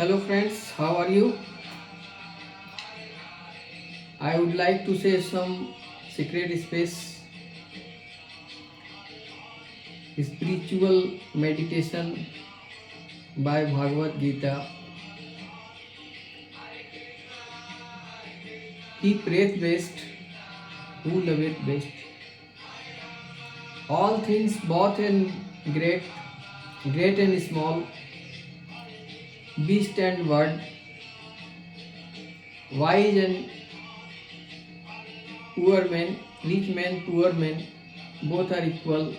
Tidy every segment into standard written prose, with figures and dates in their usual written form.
Hello friends, how are you? I would like to say some secret space spiritual meditation by Bhagwad Gita. He prayeth best who loveth best. All things both and great, great and small, beast and bird, wise and poor man, rich man, poor man, both are equal.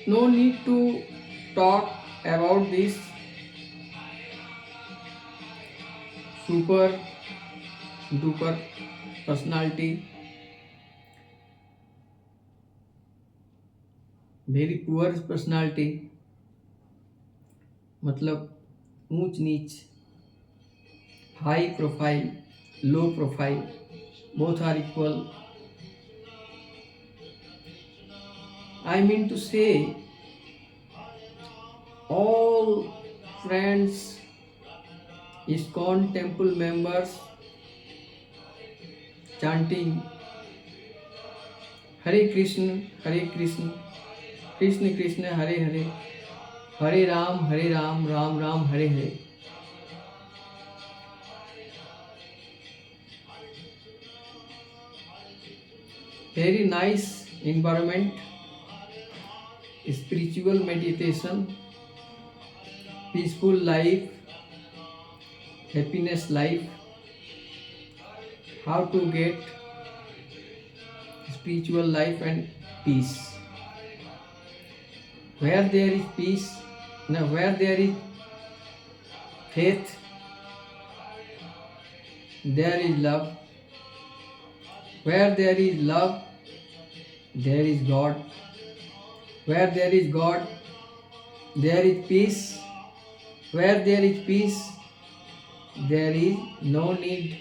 No need to talk about this super duper personality, very poor personality, मतलब ऊंच नीच, high profile, low profile, both are equal. I mean to say, all friends, ISKCON temple members chanting Hare Krishna, Hare Krishna, Krishna Krishna, Hare Hare, Hare Ram, Ram Ram, Hare Hare. Very nice environment, spiritual meditation, peaceful life, happiness life. How to get spiritual life and peace. Where there is peace, now where there is faith, there is love. Where there is love, there is God. Where there is God, there is peace. Where there is peace, there is no need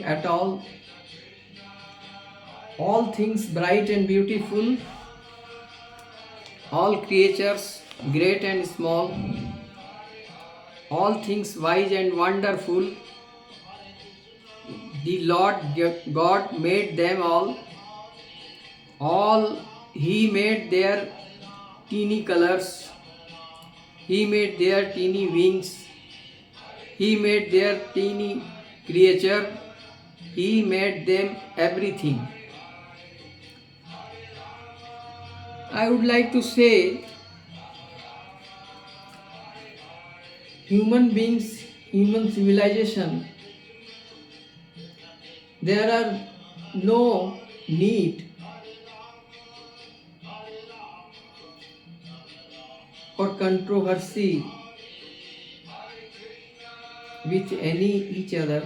at all. All things bright and beautiful, all creatures great and small, all things wise and wonderful. The Lord God made them all. He made their teeny colors, He made their teeny wings, He made their teeny creature, He made them everything. I would like to say, human beings, human civilization, there are no need for controversy with each other.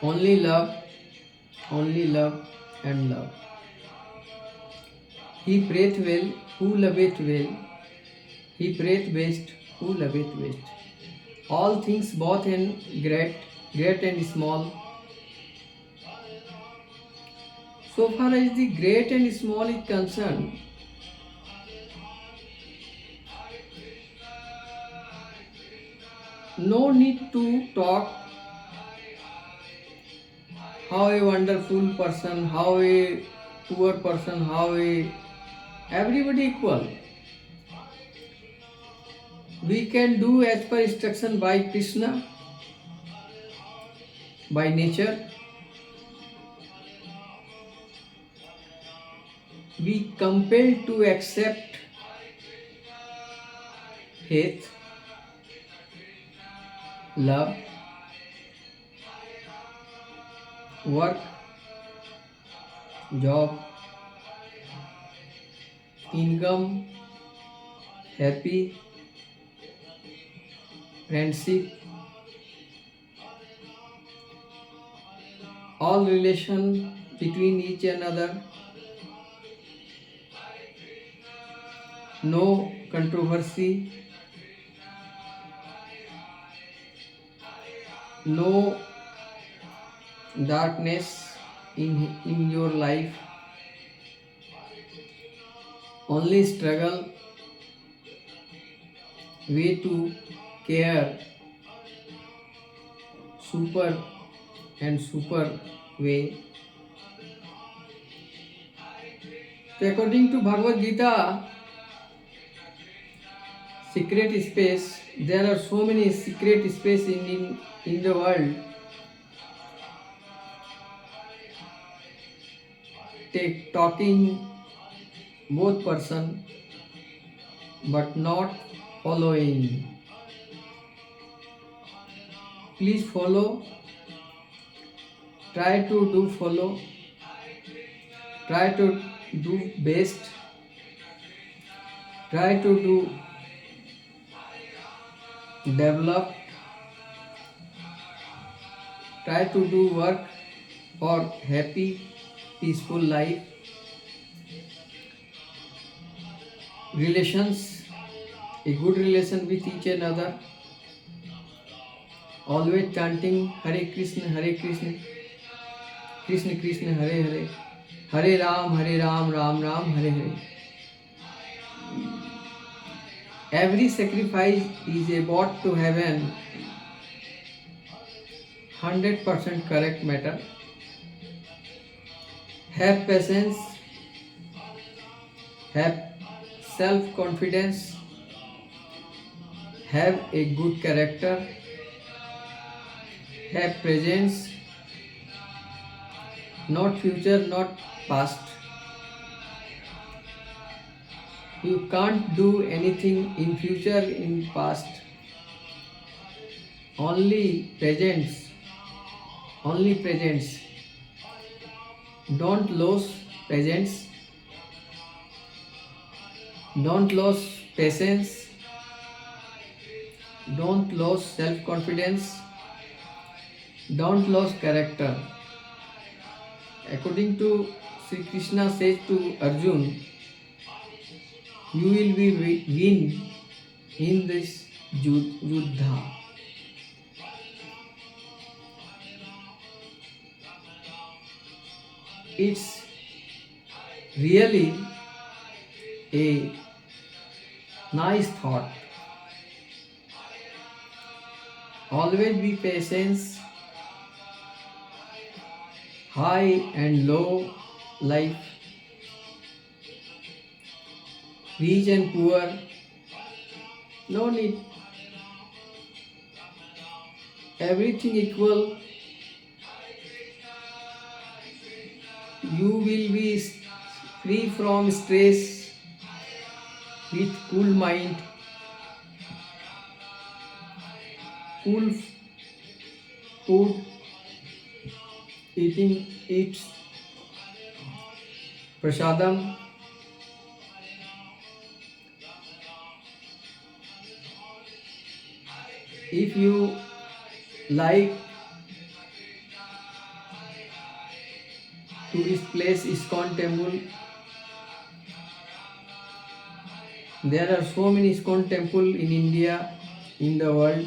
Only love and love. He prayeth well who loveth well. He prayeth best who loveth best. All things both and great and small. So far as the great and small is concerned, no need to talk how a wonderful person, how a poor person, everybody equal. We can do as per instruction by Krishna, by nature. We compelled to accept faith, love, work, job, income, happy, friendship, all relation between each another, no controversy, no darkness in your life, only struggle way to care super and super way. So according to Bhagwad Gita, secret space, there are so many secret space in the world. Take talking both person but not following. Please follow, try to do follow, try to do best, try to do develop, try to do work for happy, peaceful life. Relations, a good relation with each another, always chanting Hare Krishna, Krishna Krishna, Hare Hare, Hare Ram, Ram Ram, Hare Hare. Every sacrifice is a bought to heaven. 100% correct matter. Have patience, have self-confidence, have a good character, have presence, not future, not past. You can't do anything in future, in past. Only presence. Only presence. Don't lose presence. Don't lose patience. Don't lose self-confidence. Don't lose character. According to Sri Krishna says to Arjun, you will be win in this Yuddha. It's really a nice thought. Always be patient, high and low life, rich and poor, no need. Everything equal. You will be free from stress with cool mind, cool food, eats prasadam. If you like tourist place ISKCON temple, there are so many ISKCON temple in India, in the world.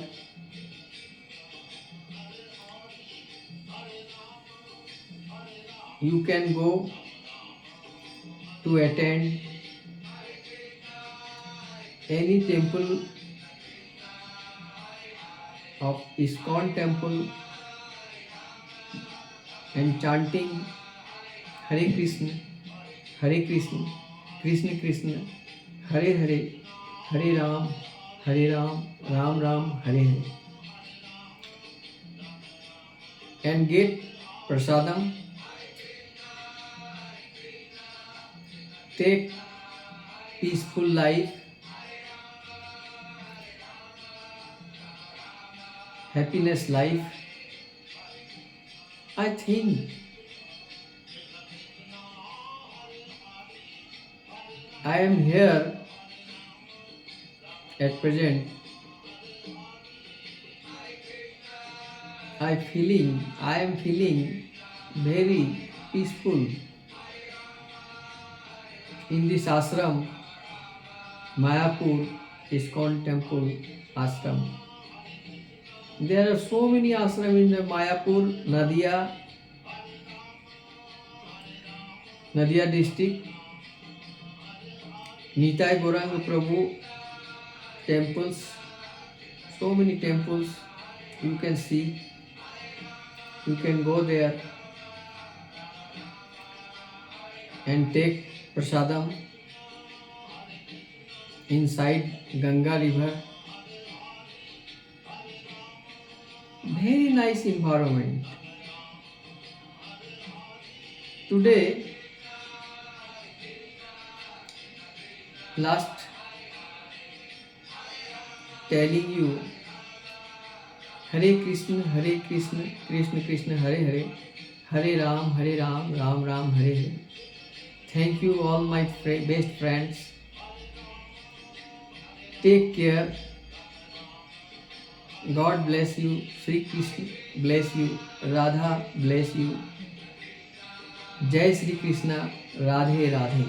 You can go to attend any temple of ISKCON temple and chanting Hare Krishna, Krishna Krishna, Hare Hare, Hare Ram, Ram Ram, Hare Hare, and get prasadam. Take peaceful life, happiness life. I think I am here at present. I am feeling very peaceful in this ashram, Mayapur ISKCON temple ashram. There are so many ashrams in the Mayapur, Nadia district. Nitai Gauranga Prabhu temples, so many temples you can see. You can go there and take prasadam inside Ganga river. Very nice environment. Today, last telling you Hare Krishna, Krishna Krishna, Hare Hare, Hare Ram, Ram Ram, Hare Hare. Thank you all my best friends. Take care. God bless you. Sri Krishna bless you. Radha bless you. Jai Sri Krishna. Radhe Radhe.